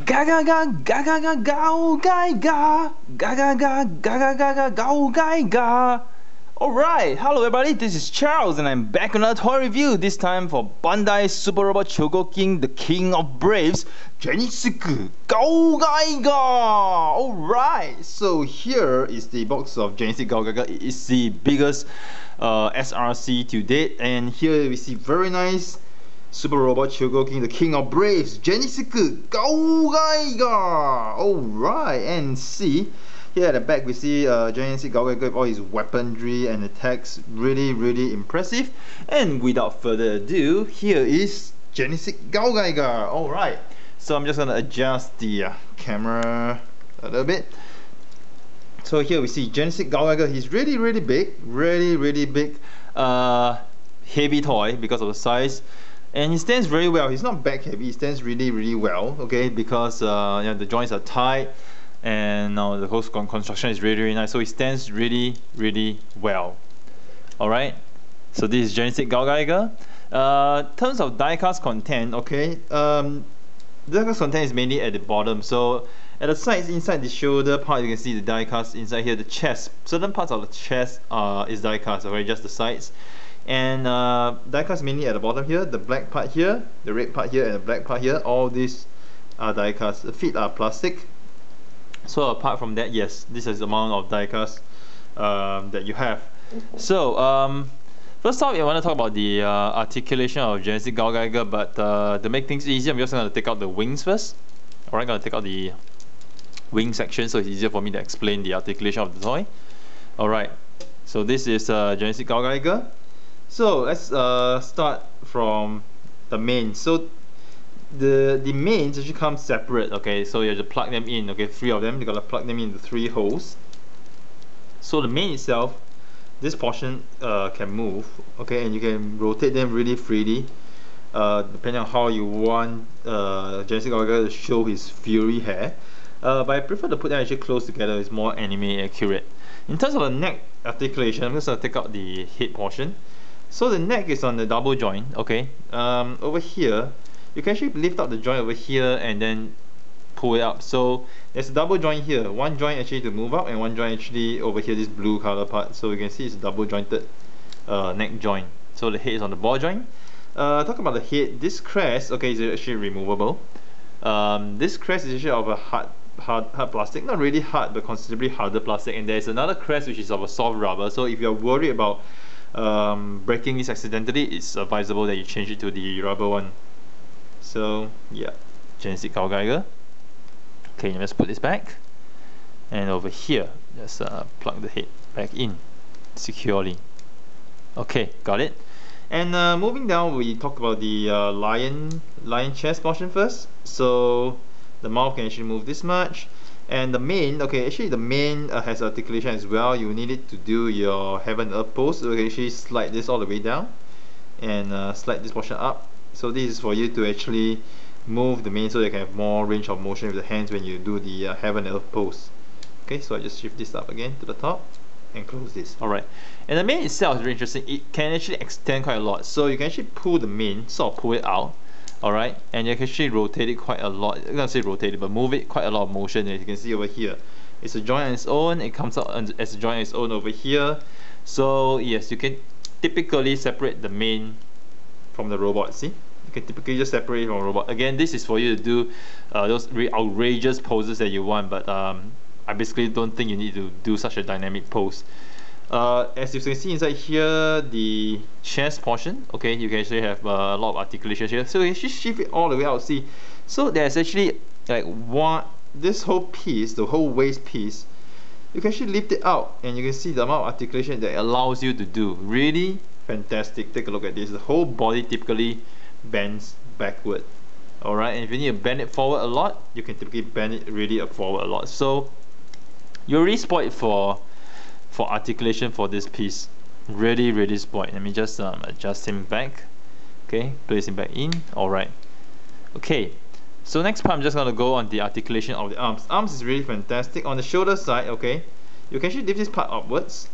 Ga ga ga ga ga ga GaoGaiGar, ga ga ga ga ga ga ga GaoGaiGar. Alright, hello everybody, this is Charles and I'm back on another toy review, this time for Bandai Super Robot Chogokin, the King of Braves, Genesic GaoGaiGar. Alright, so here is the box of Genesic GaoGaiGar. It is the biggest SRC to date, and here we see very nice Super Robot Chogokin, the King of Braves, Genesic GaoGaiGar. Alright, and see here at the back we see Genesic GaoGaiGar with all his weaponry and attacks, really impressive. And without further ado, here is Genesic GaoGaiGar. Alright, so I'm just gonna adjust the camera a little bit. So here we see Genesic GaoGaiGar. He's really big, really big, heavy toy because of the size. And he stands very well. He's not back heavy. He stands really well. Okay, because the joints are tight, and the whole construction is really nice. So he stands really well. All right. So this is Genesic GaoGaiGar. In terms of die-cast content, okay, die-cast content is mainly at the bottom. So at the sides, inside the shoulder part, you can see the die-cast. Inside here, the chest. Certain parts of the chest is die-cast. Okay, just the sides. And die-cast mainly at the bottom here, the black part here, the red part here, and the black part here. All these are die-cast. The feet are plastic. So apart from that, yes, this is the amount of die-cast that you have. So first off, I want to talk about the articulation of Genesic GaoGaiGar, but to make things easier, I'm just going to take out the wings first. Alright, going to take out the wing section so it's easier for me to explain the articulation of the toy. Alright, so this is Genesic GaoGaiGar. So let's start from the main. So the mains actually come separate. Okay, so you have to plug them in. Okay, 3 of them. You gotta plug them into 3 holes. So the main itself, this portion can move. Okay, and you can rotate them really freely, depending on how you want Genesic GaoGaiGar to show his fury hair. But I prefer to put them actually close together. It's more anime accurate. In terms of the neck articulation, I'm just gonna take out the head portion. So the neck is on the double joint. Okay, over here you can actually lift up the joint over here and then pull it up. So there's a double joint here, one joint actually to move up and one joint actually over here, this blue color part. So you can see it's a double jointed neck joint. So the head is on the ball joint. Talk about the head, this crest, okay, is actually removable. This crest is actually of a hard plastic, not really hard but considerably harder plastic, and there's another crest which is of a soft rubber. So if you're worried about breaking this accidentally, it's advisable that you change it to the rubber one. So yeah, Genesic GaoGaiGar. Okay, let's put this back, and over here just plug the head back in securely. Okay, got it. And moving down, we talk about the lion chest portion first. So the mouth can actually move this much. And the mane, okay, actually the mane has articulation as well. You need it to do your heaven and earth pose. So you can actually slide this all the way down and slide this portion up. So this is for you to actually move the mane so you can have more range of motion with the hands when you do the heaven and earth pose. Okay, so I just shift this up again to the top and close this. Alright, and the mane itself is very interesting. It can actually extend quite a lot. So you can actually pull the mane, sort of pull it out. Alright, and you can actually rotate it quite a lot. I'm not gonna say rotate it, but move it quite a lot of motion. As you can see over here, it's a joint on its own. It comes out as a joint on its own over here. So yes, you can typically separate the mane from the robot. See, you can typically just separate it from the robot. Again, this is for you to do those really outrageous poses that you want, but I basically don't think you need to do such a dynamic pose. As you can see inside here, the chest portion, okay, you can actually have a lot of articulation here. So you actually shift it all the way out. See, so there's actually like this whole piece, the whole waist piece, you can actually lift it out, and you can see the amount of articulation that it allows you to do. Really fantastic. Take a look at this. The whole body typically bends backward. Alright, and if you need to bend it forward a lot, you can typically bend it really forward a lot. So you're really spoiled for articulation for this piece. Really spoiled. Let me just adjust him back. Okay, place him back in. Alright. Okay, so next part I'm just gonna go on the articulation of the arms. Arms is really fantastic. On the shoulder side, okay, you can actually lift this part upwards.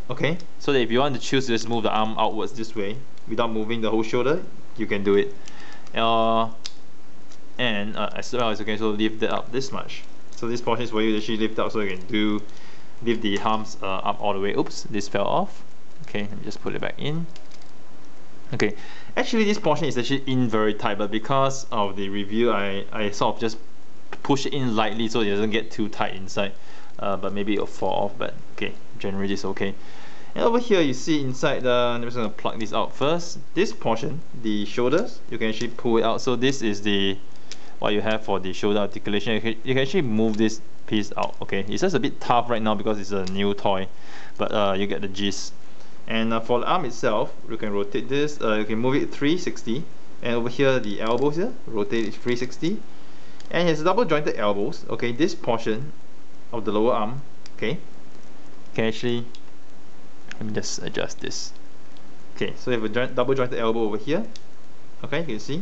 Okay, so that if you want to choose to just move the arm outwards this way without moving the whole shoulder, you can do it. and as well as you can also lift that up this much. So this portion is where you actually lift up, so you can lift the arms up all the way. Oops, this fell off. Okay, let me just put it back in. Okay, actually this portion is actually in very tight, but because of the review, I sort of just push it in lightly so it doesn't get too tight inside. But maybe it'll fall off, but okay, generally it's okay. And over here you see inside I'm just going to plug this out first. This portion, the shoulders, you can actually pull it out. So this is what you have for the shoulder articulation. You can actually move this piece out. Okay, it's just a bit tough right now because it's a new toy, but you get the gist. And for the arm itself, you can rotate this, you can move it 360, and over here the elbows here, rotate it 360, and it has double jointed elbows. Okay, this portion of the lower arm, okay, can actually, let me just adjust this. Okay, so you have a double jointed elbow over here. Okay, you can see.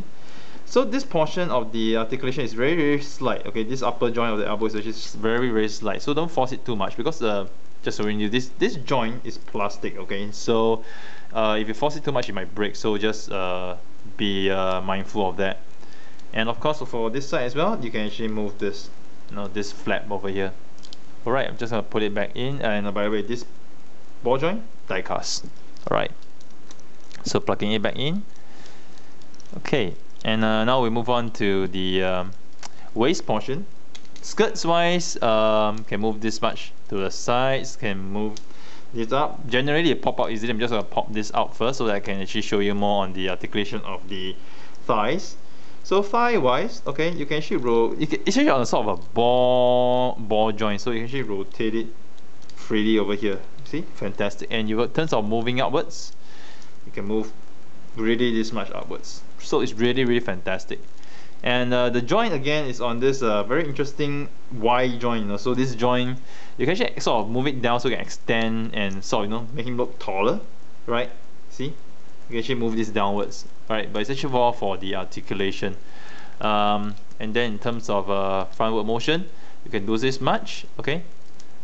So this portion of the articulation is very, very slight. Okay, this upper joint of the elbow is actually very, very slight. So don't force it too much because just showing you, this joint is plastic. Okay, so if you force it too much, it might break. So just be mindful of that. And of course, for this side as well, you can actually move this, this flap over here. Alright, I'm just gonna put it back in. And by the way, this ball joint, die cast. Alright, so plugging it back in. Okay, and now we move on to the waist portion. Skirts wise, can move this much to the sides, can move this up. Generally it pop out easily. I'm just going to pop this out first so that I can actually show you more on the articulation of the thighs. So thigh wise, okay, you can actually it's actually on a sort of a ball joint, so you can actually rotate it freely over here. See, fantastic. And in terms of moving upwards, you can move really this much upwards. So it's really, really fantastic. And the joint again is on this very interesting Y joint. So this joint, you can actually sort of move it down so you can extend and sort of make it look taller, right? See, you can actually move this downwards, right? But it's actually more for the articulation. And then in terms of frontward motion, you can do this much, okay?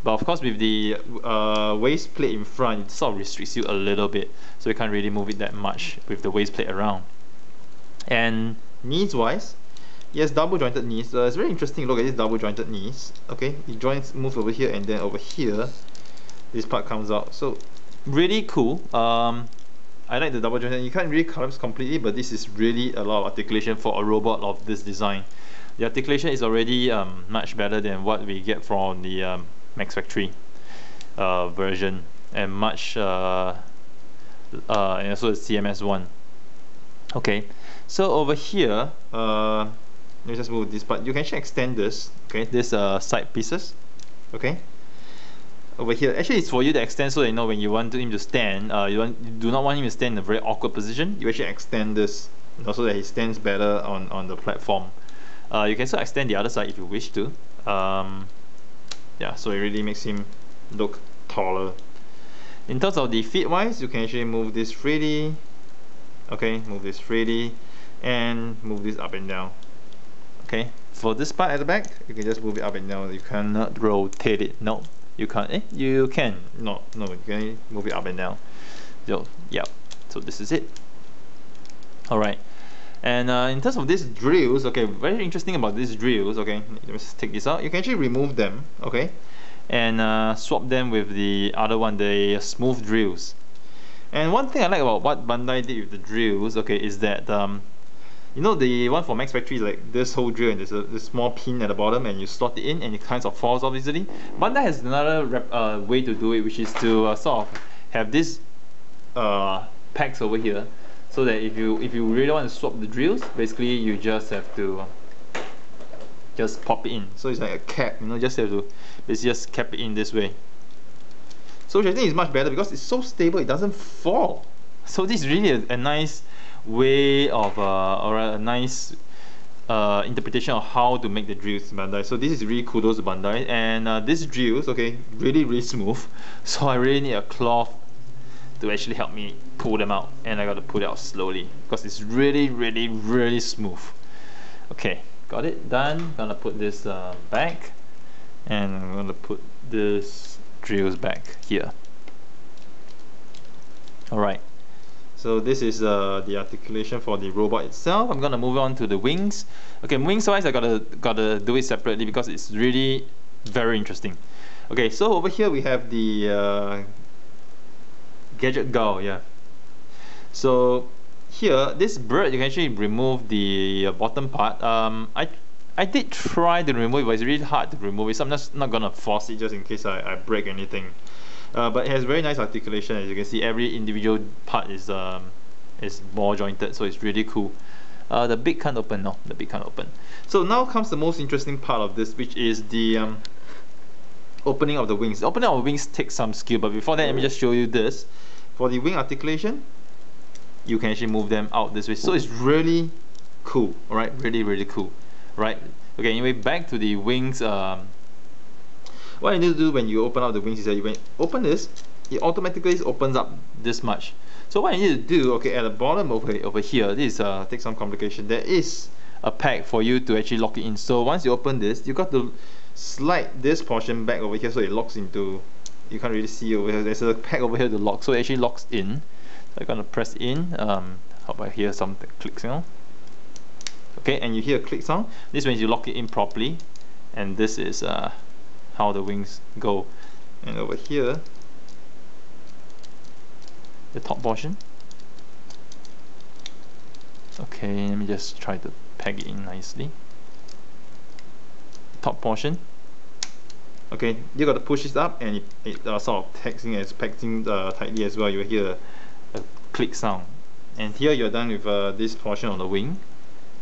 But of course, with the waist plate in front, it sort of restricts you a little bit, so you can't really move it that much with the waist plate around. And knees wise, yes, double jointed knees. It's very interesting. Look at this double jointed knees. Okay, the joints move over here, and then over here, this part comes out. So really cool. I like the double jointed. You can't really collapse completely, but this is really a lot of articulation for a robot of this design. The articulation is already much better than what we get from the Max Factory version, and much and also the CMS one. Okay, so over here, let me just move this part. You can actually extend this, okay, this side pieces, okay. Over here, actually it's for you to extend so that when you want him to stand, you do not want him to stand in a very awkward position. You actually extend this, so that he stands better on the platform. You can also extend the other side if you wish to. Yeah, so it really makes him look taller. In terms of the feet wise, you can actually move this freely. Okay, move this freely and move this up and down. Okay, for this part at the back, you can just move it up and down. You cannot rotate it. No, you can't. You can. No, you can move it up and down. So yeah, so this is it. Alright, and in terms of these drills, okay, very interesting about these drills. Okay, let me just take this out. You can actually remove them, okay, and swap them with the other one, the smooth drills. And one thing I like about what Bandai did with the drills, okay, is that the one for Max Factory is like this whole drill, and there's a small pin at the bottom, and you slot it in, and it kind of falls off easily. Bandai has another way to do it, which is to sort of have this pegs over here, so that if you really want to swap the drills, basically you just have to just pop it in. So it's like a cap, just have to basically just cap it in this way. So which I think is much better because it's so stable, it doesn't fall. So this is really a nice way of or a nice interpretation of how to make the drills, Bandai. So this is really kudos to Bandai. And these drills, okay, really, really smooth. So I really need a cloth to actually help me pull them out, and I got to pull it out slowly because it's really, really, really smooth. Okay, got it done. Gonna put this back, and I'm gonna put this drills back here. Alright, So this is the articulation for the robot itself. I'm gonna move on to the wings. Okay, wings wise, I gotta do it separately because it's really very interesting. Okay, so over here we have the GaoGaiGar, yeah. So here, this bird, you can actually remove the bottom part. I did try to remove it, but it's really hard to remove it, so I'm just not gonna force it just in case I break anything. But it has very nice articulation. As you can see, every individual part is ball jointed, so it's really cool. The beak can't open, no, the beak can't open. So now comes the most interesting part of this, which is the opening of the wings. The opening of the wings takes some skill, but before that, let me just show you this. For the wing articulation, you can actually move them out this way, so it's really cool. All right, really cool, right? Okay, anyway, back to the wings. What you need to do when you open up the wings is that you open this, it automatically opens up this much. So what you need to do, okay, at the bottom over here, this takes some complication. There is a peg for you to actually lock it in. So once you open this, you got to slide this portion back over here so it locks into. You can't really see over here. There's a peg over here to lock, so it actually locks in. So I'm gonna press in. How about here? Some click sound. Okay, and you hear a click sound. This means you lock it in properly, and this is how the wings go. And over here, the top portion. Okay, let me just try to peg it in nicely. Top portion. Okay, you got to push this up, and it sort of pegs tightly as well. You hear a click sound. And here you're done with this portion of the wing.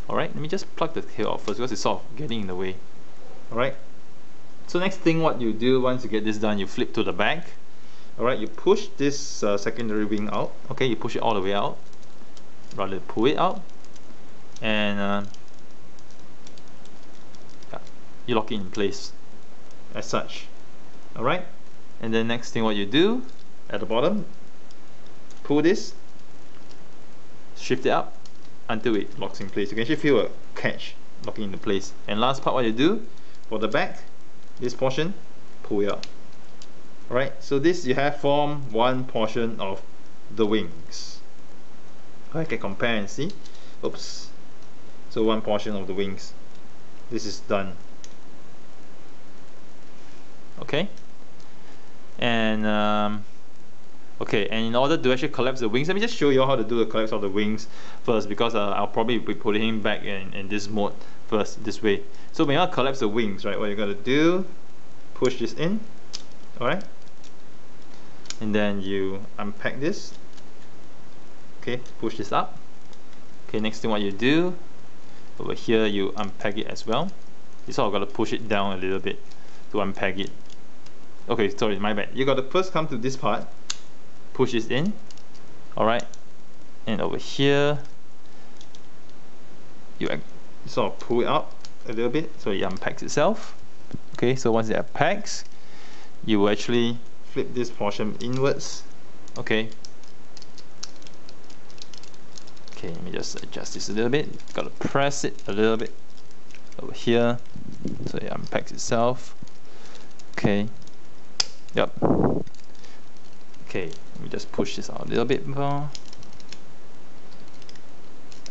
Alright, let me just plug the tail out first because it's sort of getting in the way. Alright. So next thing what you do once you get this done, you flip to the back. Alright, you push this secondary wing out. Okay, you push it all the way out. Rather pull it out. And yeah, you lock it in place as such. Alright, and then next thing what you do at the bottom, pull this, shift it up until it locks in place. You can actually feel a catch locking into place. And last part what you do for the back, this portion, pull it up. Alright, so this you have formed one portion of the wings. I can compare and see. Oops. So one portion of the wings. This is done. Okay. And okay, and in order to actually collapse the wings, let me just show you how to do the collapse of the wings first, because I'll probably be putting him back in this mode first, this way. So when you want to collapse the wings, right, what you're going to do, push this in, alright, and then you unpack this, okay, push this up. Okay, next thing what you do, over here you unpack it as well. You sort of got to push it down a little bit to unpack it. Okay, sorry, my bad. You got to first come to this part, push this in, alright, and over here you sort of pull it out a little bit so it unpacks itself. Okay, so once it unpacks, you will actually flip this portion inwards. Okay, let me just adjust this a little bit. Got to press it a little bit over here so it unpacks itself. Okay, yep. Okay, let me just push this out a little bit more.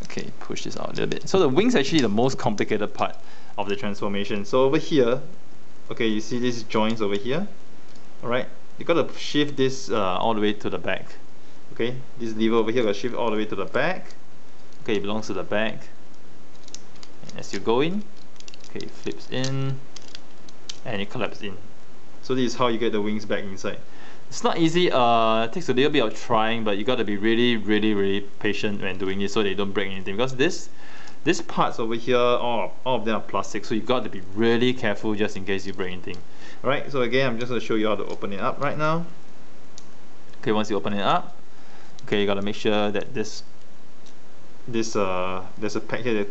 Okay, push this out a little bit. So the wings are actually the most complicated part of the transformation. So over here, okay, you see these joints over here. Alright, you gotta shift this all the way to the back. Okay, this lever over here gotta shift all the way to the back. Okay, it belongs to the back. And as you go in, okay, it flips in and it collapses in. So this is how you get the wings back inside. It's not easy, it takes a little bit of trying, but you got to be really patient when doing it so they don't break anything, because this parts over here, all of them are plastic, so you got to be really careful just in case you break anything. Alright, so again, I'm just going to show you how to open it up right now. Okay, once you open it up, okay, you got to make sure that there's a peg here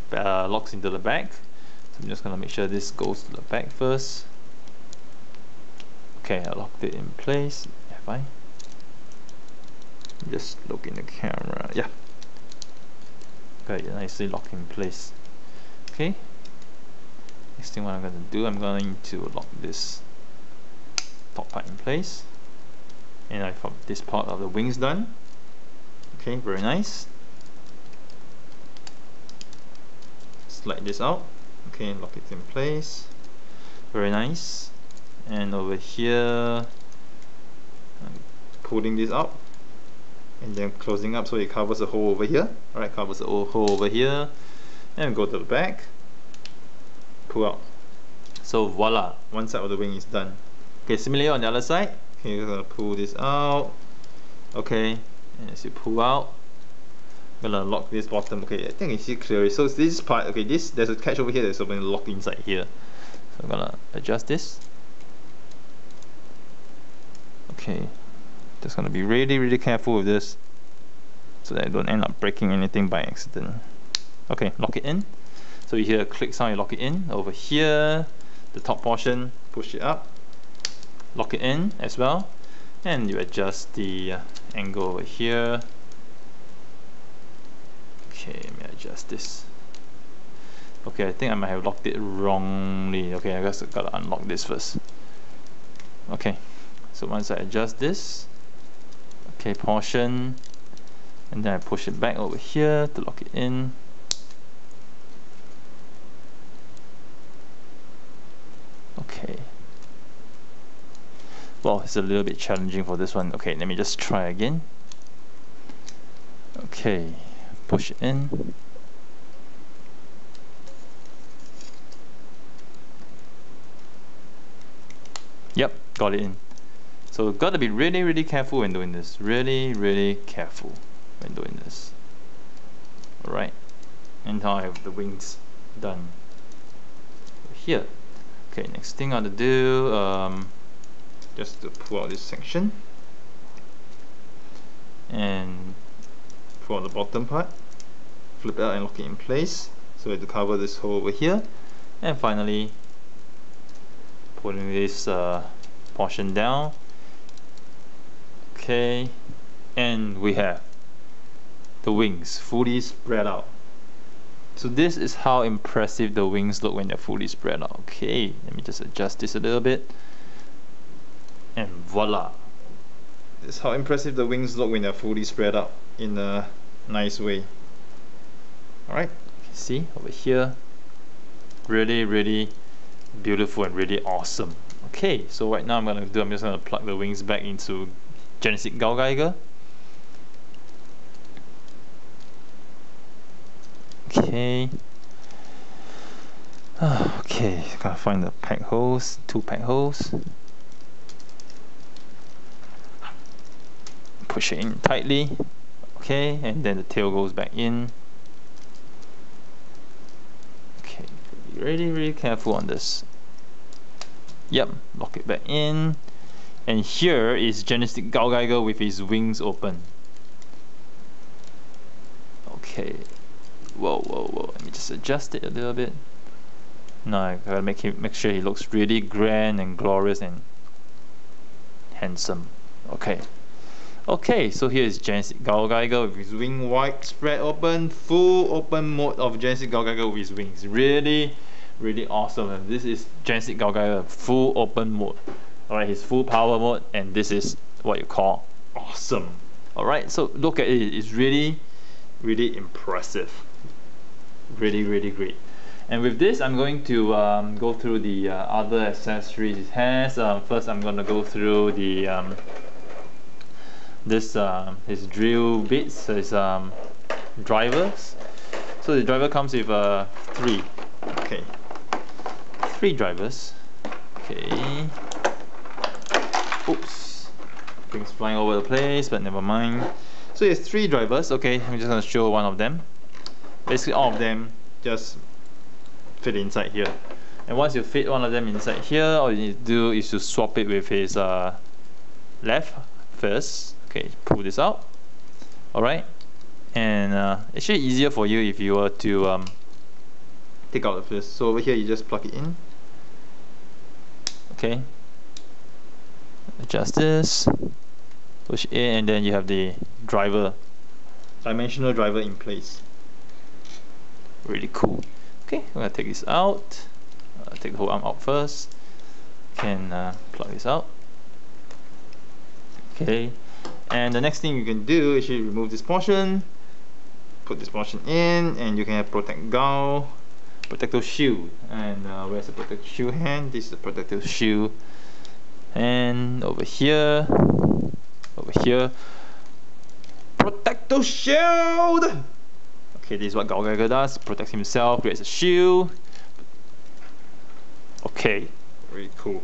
that locks into the back. So I'm just going to make sure this goes to the back first. Okay, I locked it in place. Have I? Just look in the camera. Yeah. Got it nicely locked in place. Okay. Next thing what I'm going to do, I'm going to lock this top part in place. And I've got this part of the wings done. Okay, very nice. Slide this out. Okay, lock it in place. Very nice. And over here, I'm pulling this up and then closing up so it covers the hole over here. Alright, covers the hole over here. And go to the back. Pull out. So voila, one side of the wing is done. Okay, similarly on the other side. Okay, we're gonna pull this out. Okay, and as you pull out, I'm gonna lock this bottom. Okay, I think you see clearly. So this part, okay, there's a catch over here that's going to lock inside here. So I'm gonna adjust this. Okay, just gonna be really careful with this so that I don't end up breaking anything by accident. Okay, lock it in. So you hear a click sound, you lock it in. Over here, the top portion, push it up, lock it in as well, and you adjust the angle over here. Okay, let me adjust this. Okay, I think I might have locked it wrongly. Okay, I guess I gotta unlock this first. Okay, so once I adjust this, okay, portion, and then I push it back over here to lock it in. Okay. Well, it's a little bit challenging for this one. Okay, let me just try again. Okay, push it in. Yep, got it in. So gotta be really careful when doing this. Really careful when doing this. Alright. And now I have the wings done. Here. Okay, next thing I have to do, just to pull out this section. And pull out the bottom part. Flip it out and lock it in place. So we have to cover this hole over here. And finally, pulling this portion down. Okay, and we have the wings fully spread out. So this is how impressive the wings look when they're fully spread out. Okay, let me just adjust this a little bit, and voila, this is how impressive the wings look when they're fully spread out in a nice way. Alright, see over here, really beautiful and really awesome. Okay, so right now I'm just gonna plug the wings back into Genesic GaoGaiGar. Okay. Okay, gotta find the pack holes, 2 pack holes. Push it in tightly. Okay, and then the tail goes back in. Okay, be really careful on this. Yep, lock it back in. And here is Genesic GaoGaiGar with his wings open. Okay. Whoa. Let me just adjust it a little bit. Now I gotta make sure he looks really grand and glorious and handsome. Okay. Okay, so here is Genesic GaoGaiGar with his wing wide spread open, full open mode of Genesic GaoGaiGar with his wings. Really awesome. And this is Genesic GaoGaiGar full open mode. Alright, his full power mode, and this is what you call awesome. Alright, so look at it. It's really impressive. Really great. And with this, I'm going to go through the other accessories it has. First, I'm going to go through the his drill bits, his drivers. So the driver comes with 3. Okay, 3 drivers. Okay. Oops, things flying over the place, but never mind. So there's 3 drivers. Okay, I'm just gonna show one of them. Basically, all of them just fit inside here. And once you fit one of them inside here, all you need to do is to swap it with his left first. Okay, pull this out. Alright, and actually easier for you if you were to take out the first. So over here, you just plug it in. Okay. Adjust this, push in, and then you have the driver, dimensional driver in place. Really cool. Okay, I'm gonna take this out. Take the whole arm out first. Can plug this out. Okay, And the next thing you can do is you remove this portion, put this portion in, and you can have protector shield. And where's the protector shield hand? This is the protector shield. And over here, protector shield. Okay, this is what GaoGaiGar does. Protects himself, creates a shield. Okay, very cool.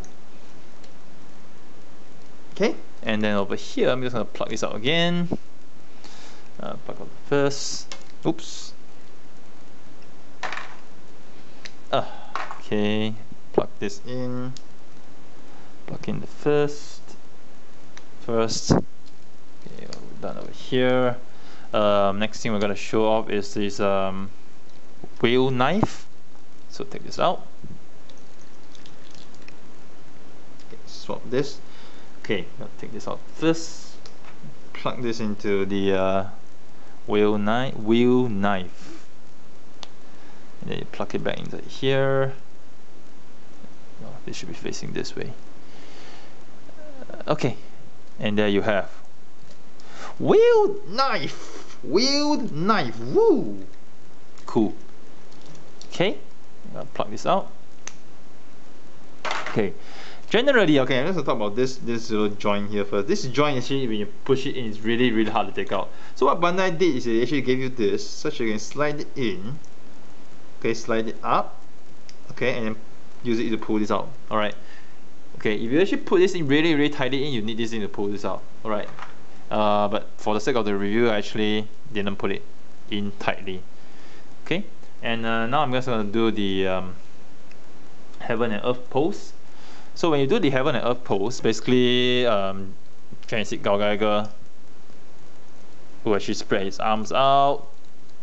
Okay, and then over here, I'm just gonna plug this out again. Plug out the first. Oops. Okay, plug this in. Plug in the first. Okay, we're done over here. Next thing we're gonna show off is this wheel knife. So take this out. Okay, swap this. Okay, I'll take this out first. Plug this into the wheel knife, and then you plug it back into here. Oh, this should be facing this way. Okay, and there you have wheeled knife. Woo! Cool. Okay, I'll plug this out. Okay. Generally, okay, I'm just gonna talk about this little joint here first. This joint actually, when you push it in, it's really hard to take out. So what Bandai did is they actually gave you this, such you can slide it in. Okay, slide it up. Okay, and then use it to pull this out. All right. Okay, if you actually put this in really tightly in, you need this thing to pull this out. All right. But for the sake of the review, I actually didn't put it in tightly. Okay, and now I'm just gonna do the heaven and earth pose. So when you do the heaven and earth pose, basically Genesic GaoGaiGar will actually spread his arms out.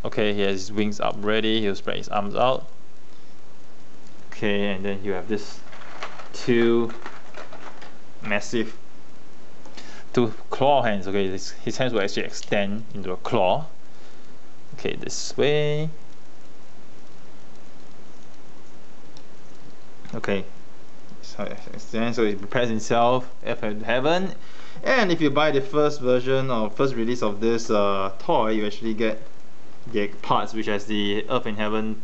Okay, he has his wings up ready, he'll spread his arms out. Okay, and then you have this two claw hands. Okay, his hands will actually extend into a claw. Okay, this way. Okay. So he prepares himself for heaven. And if you buy the first version or first release of this toy, you actually get the parts which has the earth and heaven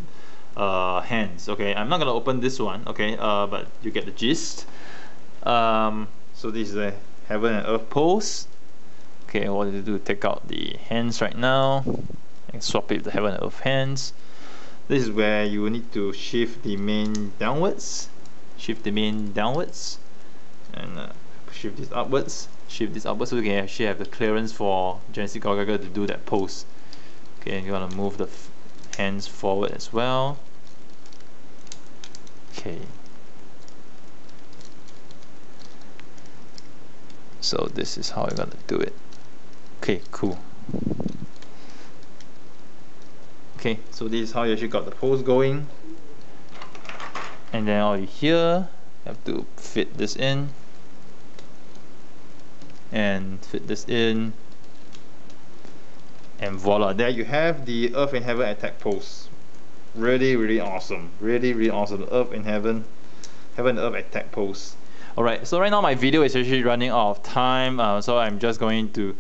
hands. Okay, I'm not gonna open this one. Okay, but you get the gist. So this is the heaven and earth pose. Okay, what do you do? Take out the hands right now and swap it with the heaven and earth hands. This is where you need to shift the main downwards. And shift this upwards. So we can actually have the clearance for Genesic GaoGaiGar to do that pose. Okay, and you want to move the hands forward as well. Okay. So this is how you're gonna do it. Okay, cool. Okay, so this is how you actually got the pose going. And then all you here, you have to fit this in. And fit this in. And voila, there you have the Earth and Heaven attack pose. Really awesome. Really awesome. Earth and Heaven and Earth attack pose. Alright, so right now my video is actually running out of time, so I'm just going to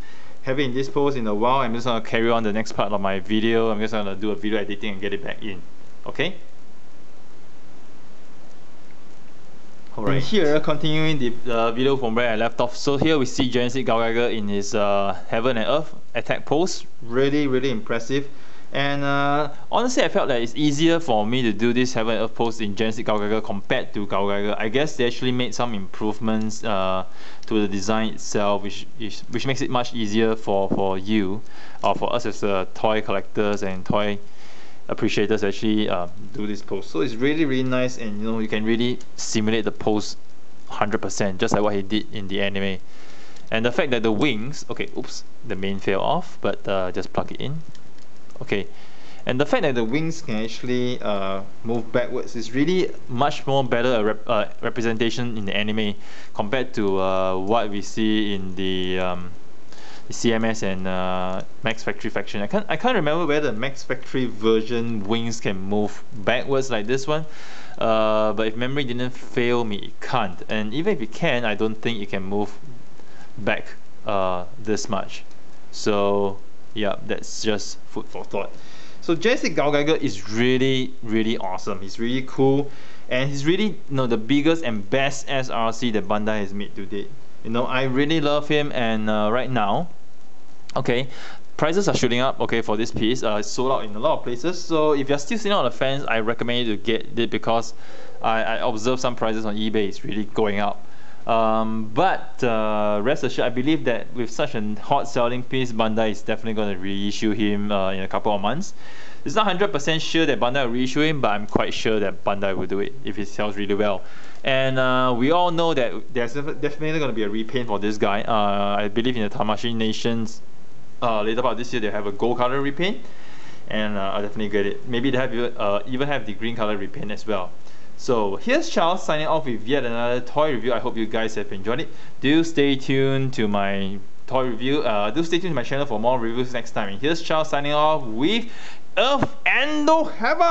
have it in this pose in a while. I'm just going to carry on the next part of my video. I'm just going to do a video editing and get it back in. Okay? Alright, here continuing the video from where I left off. So here we see Genesic GaoGaiGar in his Heaven and Earth attack pose. Really impressive. And honestly, I felt that it's easier for me to do this Heaven and Earth pose in Genesic GaoGaiGar compared to GaoGaiGar. I guess they actually made some improvements to the design itself, which makes it much easier for you, or for us as toy collectors and toy appreciators actually do this pose. So it's really nice, and you can really simulate the pose 100%, just like what he did in the anime. And the fact that the wings, okay, oops, the main fell off, but just plug it in. Okay, and the fact that the wings can actually move backwards is really much more better representation in the anime compared to what we see in the CMS and Max Factory faction. I can't remember whether the Max Factory version wings can move backwards like this one, but if memory didn't fail me, it can't. And even if it can, I don't think it can move back this much. So yeah, that's just food for thought. So Genesic GaoGaiGar is really, really awesome. He's really cool, and he's really, the biggest and best SRC that Bandai has made to date. I really love him, and right now, okay, prices are shooting up. Okay, for this piece, it's sold out in a lot of places. So if you're still sitting on the fence, I recommend you to get it, because I observed some prices on eBay. It's really going up. But rest assured, I believe that with such a hot selling piece, Bandai is definitely going to reissue him in a couple of months. It's not 100% sure that Bandai will reissue him, but I'm quite sure that Bandai will do it if it sells really well. And we all know that there's definitely going to be a repaint for this guy. I believe in the Tamashii Nations later part of this year, they have a gold color repaint, and I'll definitely get it. Maybe they have even have the green color repaint as well. So here's Charles signing off with yet another toy review. I hope you guys have enjoyed it. Do stay tuned to my toy review. Do stay tuned to my channel for more reviews next time. And here's Charles signing off with Earth and Heaven.